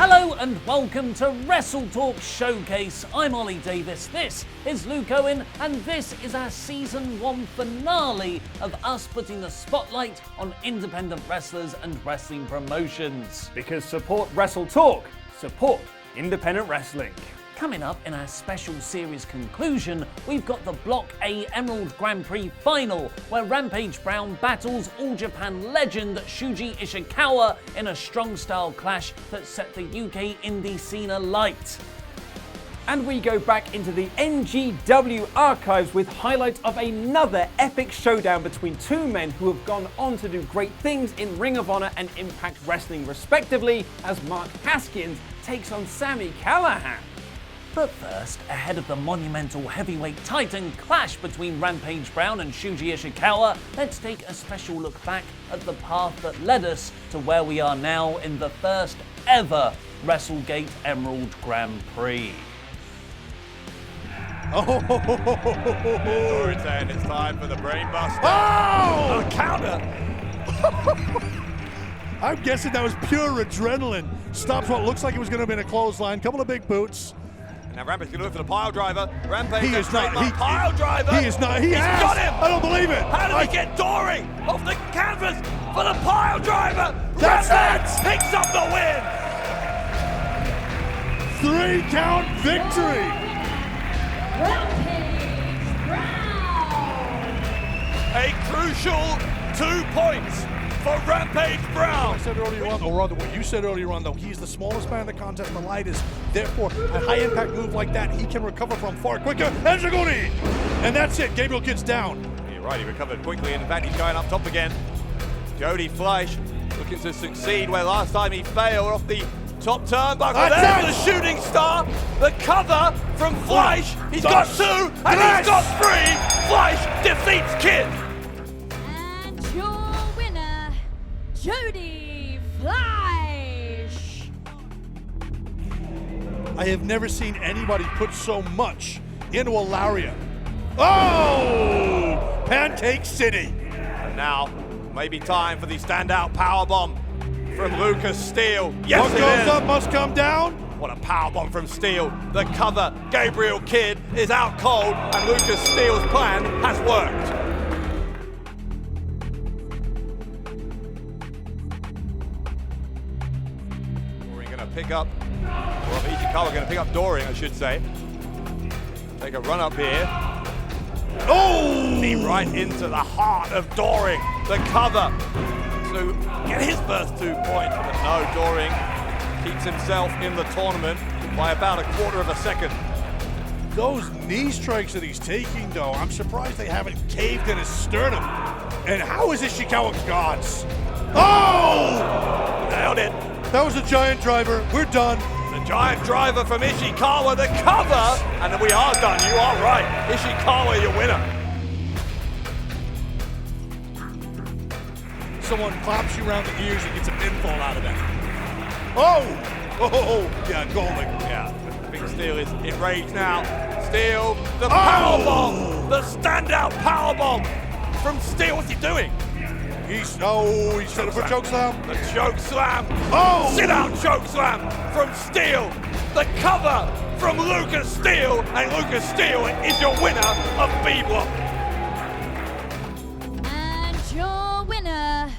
Hello and welcome to WrestleTalk Showcase. I'm Ollie Davis, this is Luke Owen, and this is our Season 1 finale of us putting the spotlight on independent wrestlers and wrestling promotions. Because support WrestleTalk, support independent wrestling. Coming up in our special series conclusion, we've got the Block A Emerald Grand Prix final, where Rampage Brown battles All Japan legend Shuji Ishikawa in a strong style clash that set the UK indie scene alight. And we go back into the NGW archives with highlights of another epic showdown between two men who have gone on to do great things in Ring of Honor and Impact Wrestling respectively, as Mark Haskins takes on Sami Callihan. But first, ahead of the monumental heavyweight titan clash between Rampage Brown and Shuji Ishikawa, let's take a special look back at the path that led us to where we are now in the first ever WrestleGate Emerald Grand Prix. Authoritative, it's time for the brainbuster. Oh! A counter! I'm guessing that was pure adrenaline. Stops what looks like it was going to be in a clothesline. Couple of big boots. Now Rampage can look for the pile driver. Rampage He is not. pile driver. He is not. He's got him. I don't believe it. How did he get Dory off the canvas for the pile driver? That's Rampage picks up the win. 3-count victory. Rampage Brown. A crucial 2 points for Rampage Brown. I said earlier on, or rather what you said earlier on, though, he's the smallest man in the contest, the lightest. Therefore, a high-impact move like that, he can recover from far quicker. And Zaguri! And that's it. Gabriel gets down. You're right, he recovered quickly, and in fact, he's going up top again. Jody Fleisch looking to succeed where last time he failed off the top turnbuckle. There's the shooting star, the cover from Fleisch. He's got 2, and he's got 3. Fleisch defeats Kidd. And your winner, Jody Fleisch. I have never seen anybody put so much into a lariat. Oh! Pancake City. And now, maybe time for the standout powerbomb from Lucas Steele. Yes, What goes up must come down. What a powerbomb from Steele. The cover, Gabriel Kidd, is out cold, and Lucas Steele's plan has worked. We're going to pick up, or Ishikawa going to pick up Doring, I should say. Take a run up here. Oh! Knee right into the heart of Doring. The cover to get his first 2 points, but no, Doring keeps himself in the tournament by about a quarter of a second. Those knee strikes that he's taking, though, I'm surprised they haven't caved in his sternum. And how is Ishikawa Gods? Oh! Nailed it. That was a giant driver. We're done. The giant driver from Ishikawa, the cover, and then we are done. You are right. Ishikawa, your winner. Someone claps you around the ears and gets a pinfall out of that. Oh! Oh, yeah, Golding. Yeah, Big Steel is enraged now. Steel, the powerbomb, the standout powerbomb from Steel. What's he doing? He set up for choke slam. The choke slam. Oh! Sit out choke slam from Steel. The cover from Lucas Steel, and Lucas Steel is your winner of B Block. And your winner,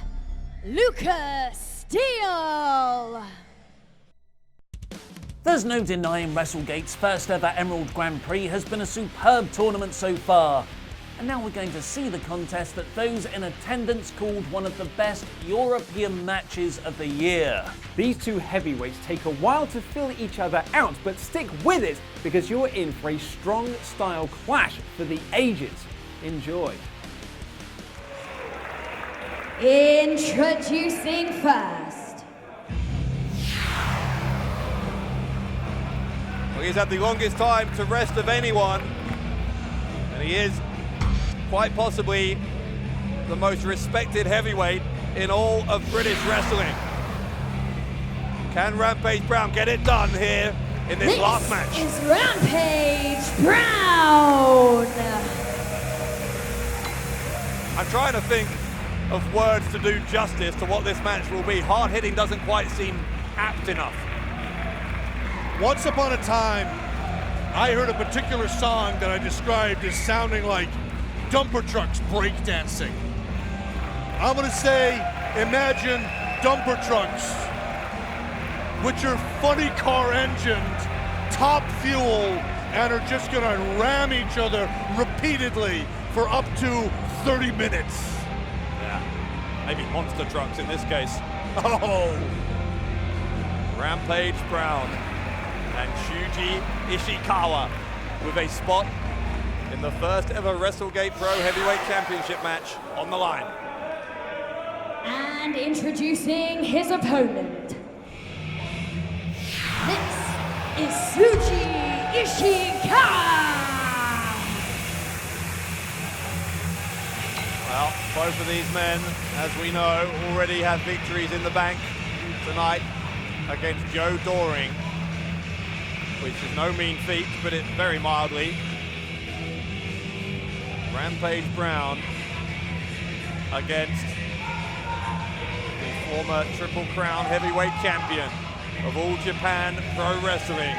Lucas Steele. There's no denying WrestleGate's first ever Emerald Grand Prix has been a superb tournament so far. And now we're going to see the contest that those in attendance called one of the best European matches of the year. These two heavyweights take a while to fill each other out, but stick with it because you're in for a strong style clash for the ages. Enjoy. Introducing first. Well, he's had the longest time to rest of anyone, and he is quite possibly the most respected heavyweight in all of British wrestling. Can Rampage Brown get it done here in this last match? This is Rampage Brown. I'm trying to think of words to do justice to what this match will be. Hard hitting doesn't quite seem apt enough. Once upon a time, I heard a particular song that I described as sounding like dumper trucks breakdancing. I'm gonna say, imagine dumper trucks, which are funny car engined, top fuel, and are just gonna ram each other repeatedly for up to 30 minutes. Yeah, maybe monster trucks in this case. Oh! Rampage Brown and Shuji Ishikawa with a spot in the first ever WrestleGate Pro Heavyweight Championship match on the line. And introducing his opponent. This is Shuji Ishikawa. Well, both of these men, as we know, already have victories in the bank tonight against Joe Doring, which is no mean feat, to put it very mildly. Rampage Brown against the former Triple Crown heavyweight champion of All Japan Pro Wrestling,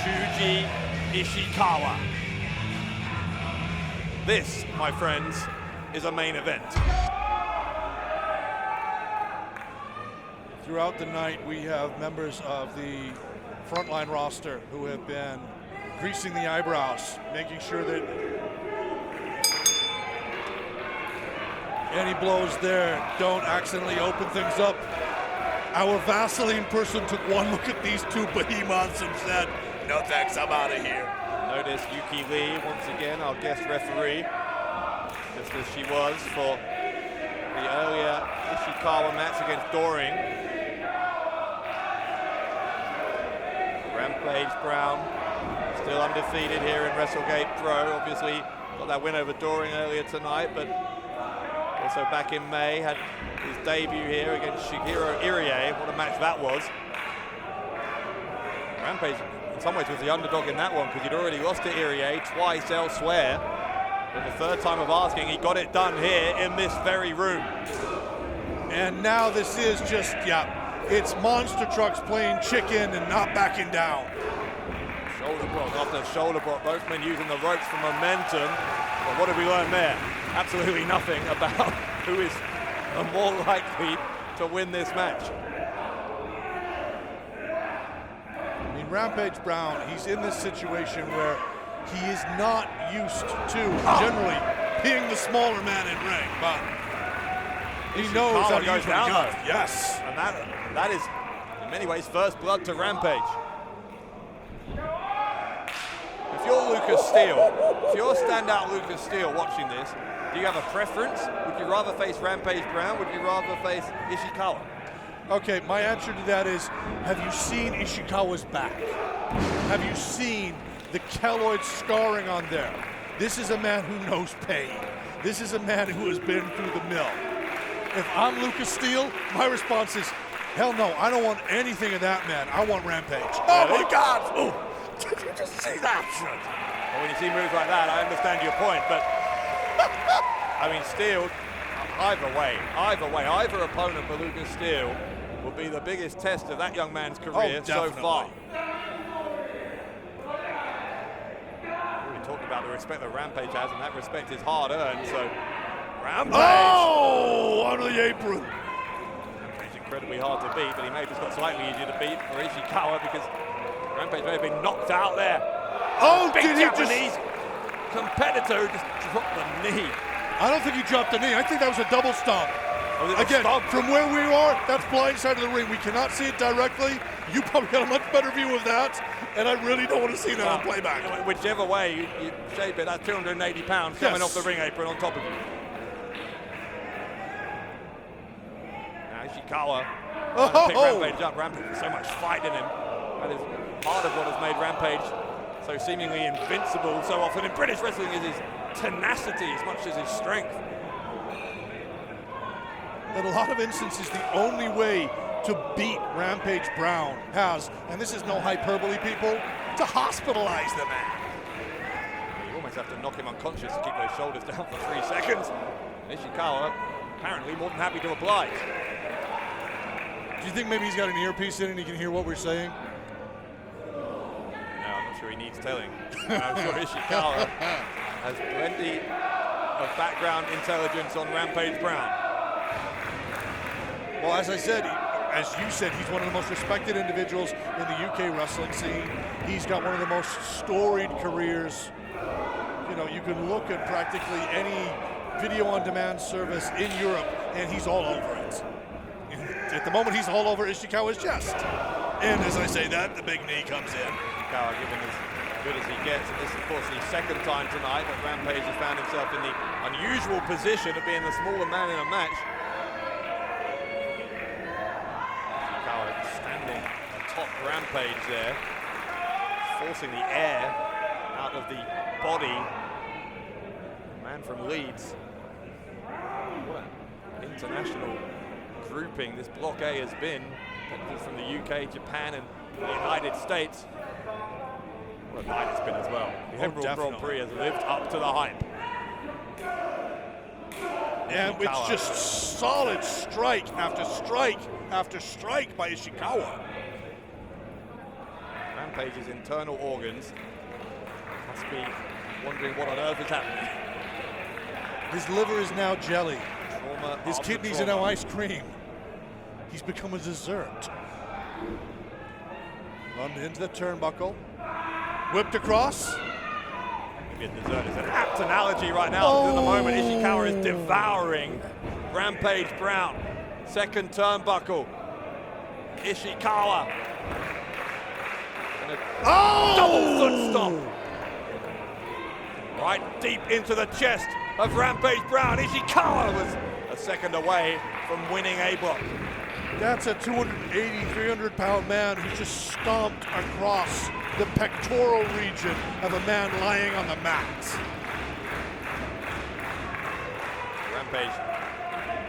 Shuji Ishikawa. This, my friends, is a main event. Throughout the night, we have members of the Frontline roster who have been greasing the eyebrows, making sure that any blows there don't accidentally open things up. Our Vaseline person took one look at these two behemoths and said, "No thanks, I'm out of here." Notice Yuki Lee, once again, our guest referee, just as she was for the earlier Ishikawa match against Doring. Rampage Brown, still undefeated here in WrestleGate Pro. Obviously, got that win over Doring earlier tonight, but also back in May, had his debut here against Shigeru Irie. What a match that was. Rampage, in some ways, was the underdog in that one because he'd already lost to Irie twice elsewhere. And the third time of asking, he got it done here in this very room. And now this is just, it's monster trucks playing chicken and not backing down. Shoulder block after shoulder block, both men using the ropes for momentum. But what did we learn there? Absolutely nothing about who is more likely to win this match. I mean, Rampage Brown, he's in this situation where he is not used to generally being the smaller man in ring, but he knows how to use what he got. Yes. And that is, in many ways, first blood to Rampage. If you're Lucas Steele, if you're standout Lucas Steele watching this, do you have a preference? Would you rather face Rampage Brown? Would you rather face Ishikawa? Okay, my answer to that is, have you seen Ishikawa's back? Have you seen the keloid scarring on there? This is a man who knows pain. This is a man who has been through the mill. If I'm Lucas Steele, my response is, hell no, I don't want anything of that man. I want Rampage. Oh my God! Oh, did you just see that? Well, when you see moves like that, I understand your point, but I mean, Steele, either opponent for Lucas Steele will be the biggest test of that young man's career so far. We talked about the respect that Rampage has, and that respect is hard earned, so Rampage! Oh, under the apron. It's incredibly hard to beat, but he may have just got slightly easier to beat for Ishikawa because Rampage may have been knocked out there. Oh, big did he Japanese competitor just dropped the knee. I don't think he dropped the knee. I think that was a double stomp. Again, from where we are, that's blind side of the ring. We cannot see it directly. You probably got a much better view of that, and I really don't want to see that on playback. Whichever way you shape it, that's 280 pounds coming off the ring apron on top of you. Now Ishikawa trying to pick Rampage up. Rampage has so much fight in him. That is part of what has made Rampage so seemingly invincible so often in British wrestling is his tenacity as much as his strength. In a lot of instances, the only way to beat Rampage Brown has, and this is no hyperbole, people, to hospitalize the man. You almost have to knock him unconscious to keep those shoulders down for 3 seconds. Ishikawa apparently more than happy to oblige. Do you think maybe he's got an earpiece in and he can hear what we're saying? sure he needs telling. I'm sure Ishikawa has plenty of background intelligence on Rampage Brown. Well, as I said, as you said, he's one of the most respected individuals in the UK wrestling scene. He's got one of the most storied careers. You know, you can look at practically any video-on-demand service in Europe, and he's all over it. At the moment, he's all over Ishikawa's chest. And as I say that, the big knee comes in. Ishikawa giving as good as he gets, and this is, of course, the second time tonight that Rampage has found himself in the unusual position of being the smaller man in a match. Ishikawa standing atop Rampage there, forcing the air out of the body. Man from Leeds. What an international grouping this Block A has been. From the UK, Japan, and the United States. What a night it's been as well. The Emerald Grand Prix has lived up to the hype. And it's just solid strike after strike after strike by Ishikawa. Rampage's internal organs must be wondering what on earth is happening. His liver is now jelly. Trauma His kidneys are now ice cream. He's become a dessert. Run into the turnbuckle. Whipped across. Maybe a dessert is an apt analogy right now. At the moment, Ishikawa is devouring Rampage Brown. Second turnbuckle. Ishikawa. And a double foot stomp. Right deep into the chest of Rampage Brown. Ishikawa was a second away from winning A block. That's a 280, 300-pound man who just stomped across the pectoral region of a man lying on the mat. Rampage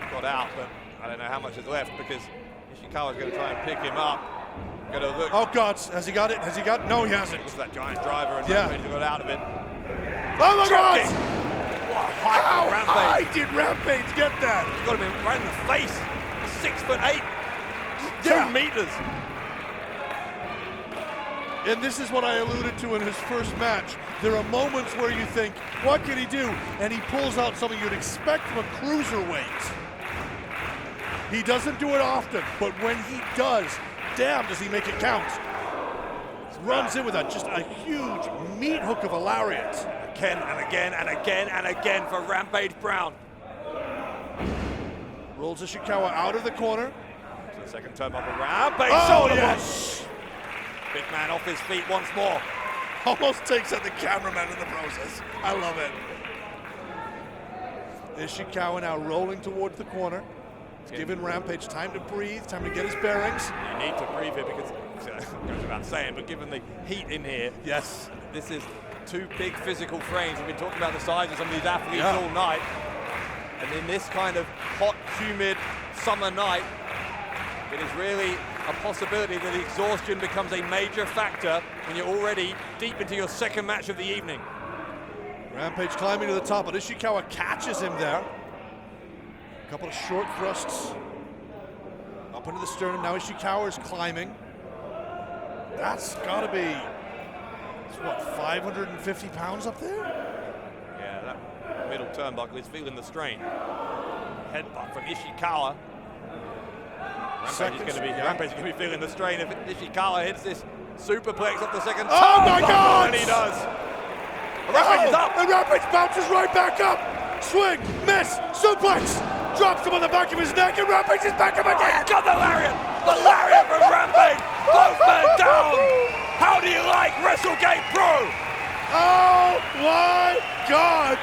got out, but I don't know how much is left because Ishikawa's going to try and pick him up. Going to look. Oh God, has he got it? Has he got it? No, he hasn't. Looks that giant driver and Rampage got out of it. Oh my God! What a height How from Rampage. high did Rampage get that? He's got him right in the face. 6'8", 2 meters. And this is what I alluded to in his first match. There are moments where you think, what can he do? And he pulls out something you'd expect from a cruiserweight. He doesn't do it often, but when he does, damn, does he make it count. Runs in with just a huge meat hook of a lariat. Again and again and again and again for Rampage Brown. Rolls Ishikawa out of the corner. To the second turnbuckle. Rampage. Oh, yes! Big man off his feet once more. Almost takes out the cameraman in the process. I love it. Ishikawa now rolling towards the corner. It's giving Rampage time to breathe, time to get his bearings. You need to breathe here because, it goes without saying, but given the heat in here, yes, this is two big physical frames. We've been talking about the size of some of these athletes all night. And in this kind of hot, humid summer night, it is really a possibility that exhaustion becomes a major factor when you're already deep into your second match of the evening. Rampage climbing to the top, but Ishikawa catches him there. A couple of short thrusts up into the sternum. Now Ishikawa is climbing. That's gotta be, what, 550 pounds up there? Yeah, that middle turnbuckle is feeling the strain. Headbutt from Ishikawa. Rampage is going to be feeling the strain if Ishikawa hits this superplex off the second Oh my God! And he does. Rampage is up. And Rampage bounces right back up. Swing, miss, suplex. Drops him on the back of his neck and Rampage is back up again. Got the lariat. The lariat from Rampage. Both men down. How do you like WrestleGate Pro? Oh my God.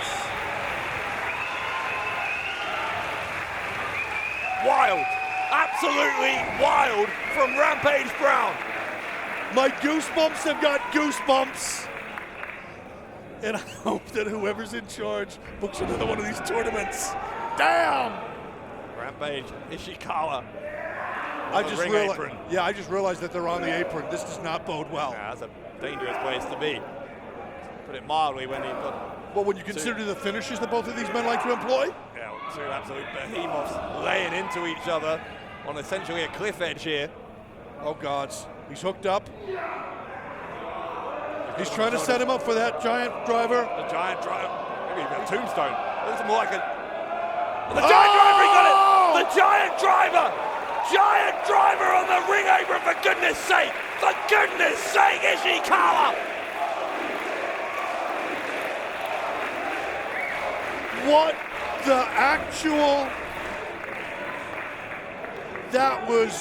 Wild. Absolutely wild from Rampage Brown. My goosebumps have got goosebumps. And I hope that whoever's in charge books another one of these tournaments. Damn! Rampage, Ishikawa. I just realized that they're on the apron. This does not bode well. Yeah, that's a dangerous place to be. Put it mildly when you've got... Well, when you consider the finishes that both of these men like to employ? Yeah, two absolute behemoths laying into each other on essentially a cliff edge here. Oh, God. He's hooked up. He's trying to set him up for that giant driver. The giant driver, maybe a tombstone. Looks more like a... The giant driver, he got it! The giant driver! Giant driver on the ring apron, for goodness sake! For goodness sake, Ishikawa! What the actual... That was...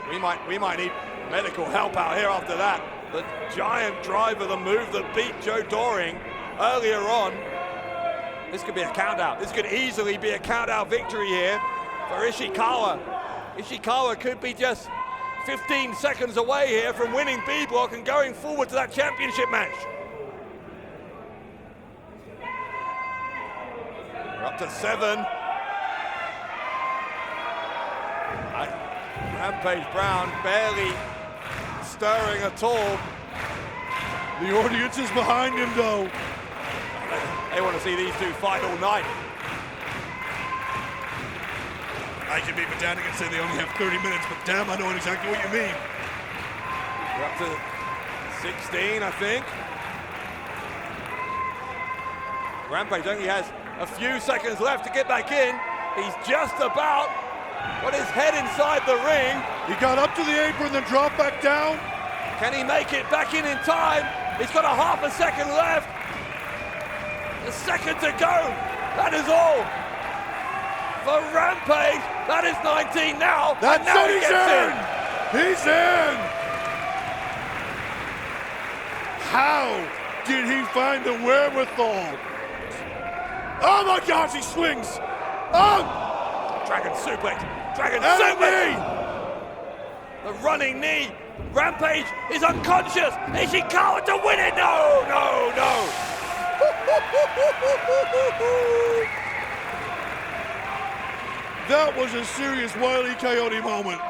We might need medical help out here after that. The giant driver, the move that beat Joe Doring earlier on. This could be a count-out. This could easily be a count-out victory here for Ishikawa. Ishikawa could be just 15 seconds away here from winning B block and going forward to that championship match. We're up to 7. Rampage Brown barely stirring at all. The audience is behind him, though. They want to see these two fight all night. I can be pedantic and say they only have 30 minutes, but damn, I know exactly what you mean. We're up to 16, I think. Rampage only has a few seconds left to get back in. He's just about got his head inside the ring. He got up to the apron, then dropped back down. Can he make it back in time? He's got a half a second left. A second to go. That is all. For Rampage, that is 19 now. That's and now it, he gets in. He's in. How did he find the wherewithal? Oh my gosh, he swings. Oh! Dragon suplex. Dragon And suplex. The running knee. Rampage is unconscious. Ishikawa to win it. No, no, no. That was a serious Wile E. Coyote moment.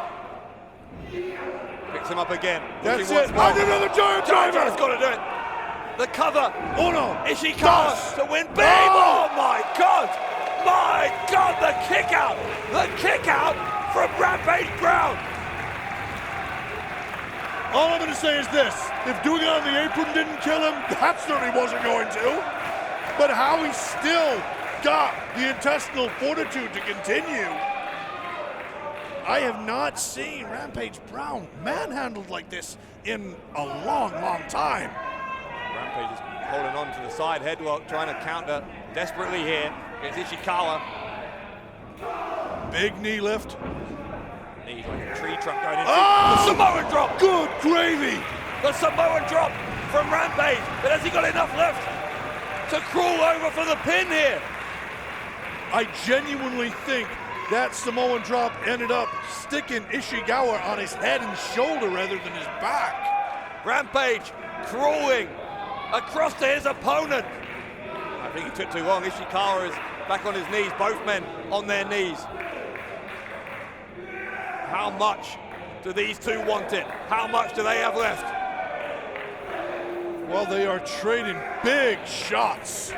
Picks him up again. That's it. And another giant driver. Giant's got to do it. The cover. Uno. Ishikawa Dos. to win big. Oh my God. My God, the kick out. The kick out from Rampage Brown. All I'm going to say is this. If doing it on the apron didn't kill him, that certainly wasn't going to. But how he still got the intestinal fortitude to continue. I have not seen Rampage Brown manhandled like this in a long, long time. Rampage is holding on to the side headlock, trying to counter desperately here against Ishikawa. Big knee lift. He's like a tree trunk going into Oh! the Samoan drop. Good gravy. The Samoan drop from Rampage. But has he got enough left to crawl over for the pin here? I genuinely think that Samoan drop ended up sticking Ishikawa on his head and shoulder rather than his back. Rampage crawling across to his opponent. I think he took too long. Ishikawa is back on his knees, both men on their knees. How much do these two want it? How much do they have left? Well, they are trading big shots.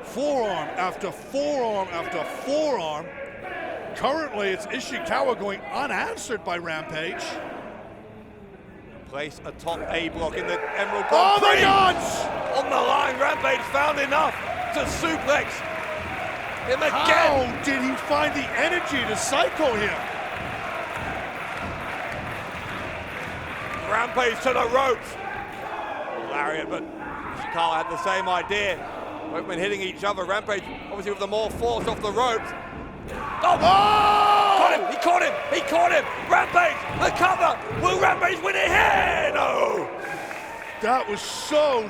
Forearm after forearm after forearm. Currently, it's Ishikawa going unanswered by Rampage. Place a top A block in the Emerald Oh Grand my Prix. God! On the line, Rampage found enough to suplex him again. How did he find the energy to cycle him? Rampage to the ropes. Lariat, but Ishikawa had the same idea. Both men hitting each other. Rampage, obviously with the more force off the ropes. Oh! Caught him! He caught him! He caught him! Rampage, the cover! Will Rampage win it here? No! That was so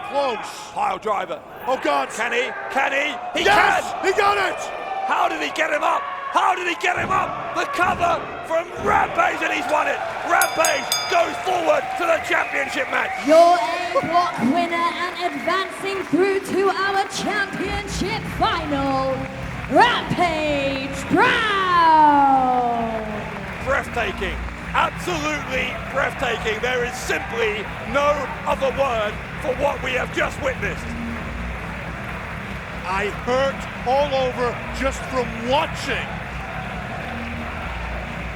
close. Pile driver. Oh God! Can he? Can he? He Yes! can! He got it! How did he get him up? How did he get him up? The cover from Rampage, and he's won it. Rampage goes forward to the championship match. Your A-block winner and advancing through to our championship final, Rampage Brown! Breathtaking. Absolutely breathtaking. There is simply no other word for what we have just witnessed. I hurt all over just from watching.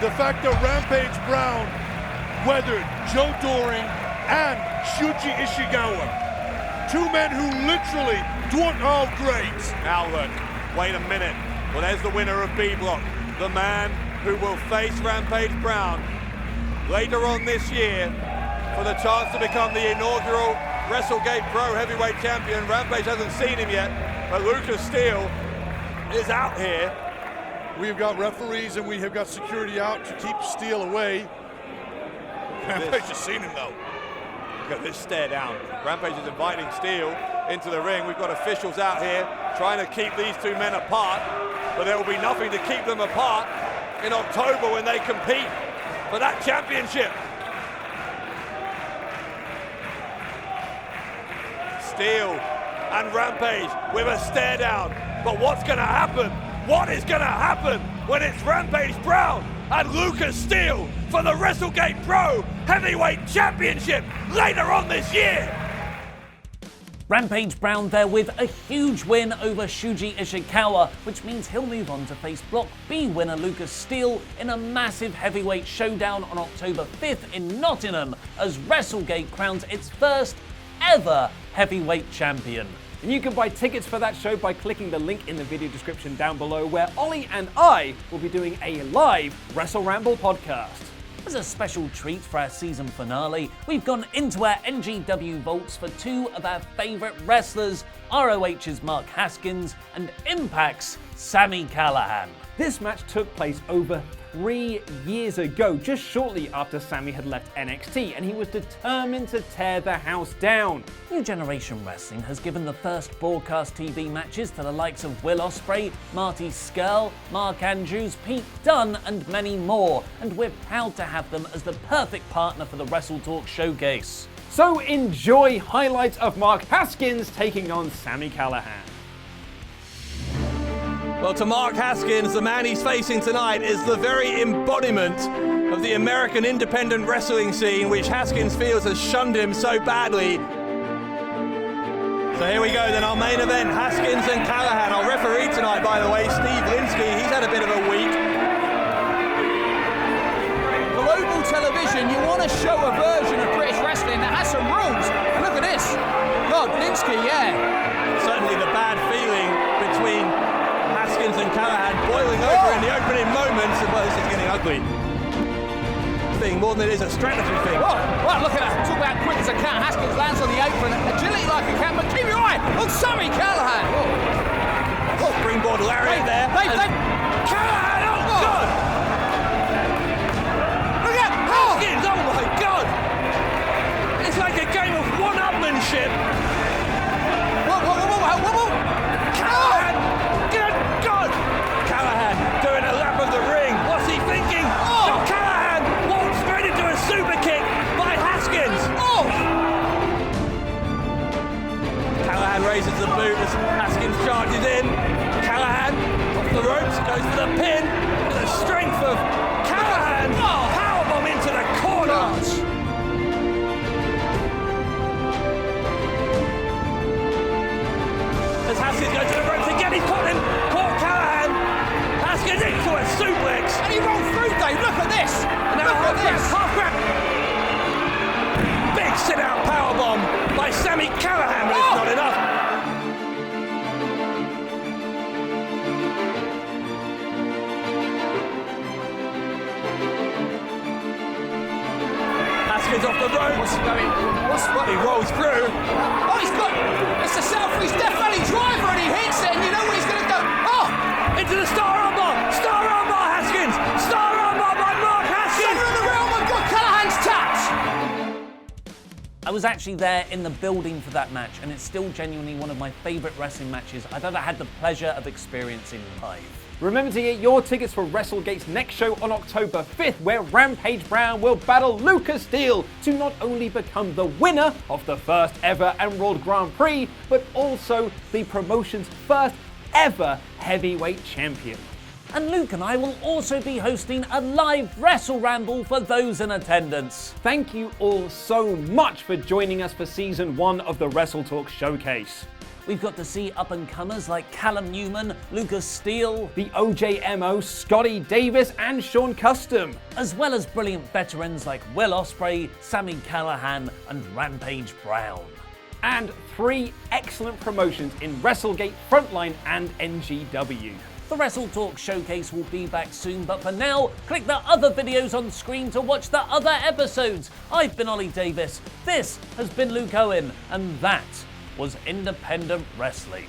The fact that Rampage Brown weathered Joe Doring and Shuji Ishikawa. Two men who literally dwarf all greats. Now look, wait a minute. Well, there's the winner of B Block, the man who will face Rampage Brown later on this year for the chance to become the inaugural WrestleGate Pro Heavyweight Champion. Rampage hasn't seen him yet, but Lucas Steele is out here. We've got referees and we have got security out to keep Steele away. Rampage has seen him though. Look at this stare down. Rampage is inviting Steele into the ring. We've got officials out here trying to keep these two men apart, but there will be nothing to keep them apart in October when they compete for that championship. Steele and Rampage with a stare down. But what's going to happen? What is going to happen when it's Rampage Brown and Lucas Steele for the WrestleGate Pro Heavyweight Championship later on this year? Rampage Brown there with a huge win over Shuji Ishikawa, which means he'll move on to face Block B winner Lucas Steele in a massive heavyweight showdown on October 5th in Nottingham as WrestleGate crowns its first ever heavyweight champion. And you can buy tickets for that show by clicking the link in the video description down below, where Ollie and I will be doing a live Wrestle Ramble podcast. As a special treat for our season finale, we've gone into our NGW vaults for two of our favourite wrestlers, ROH's Mark Haskins and Impact's Sami Callihan. This match took place over 3 years ago, just shortly after Sami had left NXT, and he was determined to tear the house down. New Generation Wrestling has given the first broadcast TV matches to the likes of Will Ospreay, Marty Scurll, Mark Andrews, Pete Dunne, and many more, and we're proud to have them as the perfect partner for the WrestleTalk Showcase. So enjoy highlights of Mark Haskins taking on Sami Callihan. Well, to Mark Haskins, the man he's facing tonight is the very embodiment of the American independent wrestling scene, which Haskins feels has shunned him so badly. So here we go then, our main event, Haskins and Callihan. Our referee tonight, by the way, Steve Linsky, he's had a bit of a week. Global television, you want to show a version of British wrestling that has some rules. And look at this. God, Linsky, yeah. Certainly the bad feeling between Haskins and Callihan boiling over in the opening moments. Well, this is getting ugly. Thing more than it is a strategy thing. Oh, well, look at that. Talk about quick as a cat. Haskins lands on the apron, agility like a cat, but keep your eye on Sami Callihan. Oh, springboard lariat there. Callihan, oh God! Look at Haskins, oh my God! It's like a game of one-upmanship. Whoa. Callihan! Good God! Callihan doing a lap of the ring. What's he thinking? Oh! Callihan walks straight into a super kick by Haskins. Oh! Callihan raises the boot as Haskins charges in. Callihan off the ropes, goes for the pin. The strength of Callihan. Oh! Powerbomb into the corner. As Haskins goes to the ropes again, he's caught Callihan. Haskins into a suplex. And he rolled through, Dave. Look at this. Now Look at this. half grab. Big sit-out powerbomb by Sami Callihan, but it's not enough. Haskins off the ropes. What's he going? What? He rolls through. Oh, he's got. It's a Southwest Death Valley driver, and he hits it, and you know where he's going to go. Oh! Into the star armbar. Star armbar, Haskins. Star armbar by Mark Haskins. Center of the ring. Oh my God, Callahan's tapped. I was actually there in the building for that match, and it's still genuinely one of my favourite wrestling matches I've ever had the pleasure of experiencing live. Remember to get your tickets for WrestleGate's next show on October 5th, where Rampage Brown will battle Lucas Steele to not only become the winner of the first ever Emerald Grand Prix, but also the promotion's first ever heavyweight champion. And Luke and I will also be hosting a live Wrestle Ramble for those in attendance. Thank you all so much for joining us for Season 1 of the WrestleTalk Showcase. We've got to see up-and-comers like Callum Newman, Lucas Steele, the OJMO, Scotty Davis, and Sean Custom, as well as brilliant veterans like Will Ospreay, Sami Callihan, and Rampage Brown. And 3 excellent promotions in WrestleGate, Frontline, and NGW. The WrestleTalk Showcase will be back soon, but for now, click the other videos on screen to watch the other episodes. I've been Ollie Davis, this has been Luke Owen, and that was Independent Wrestling.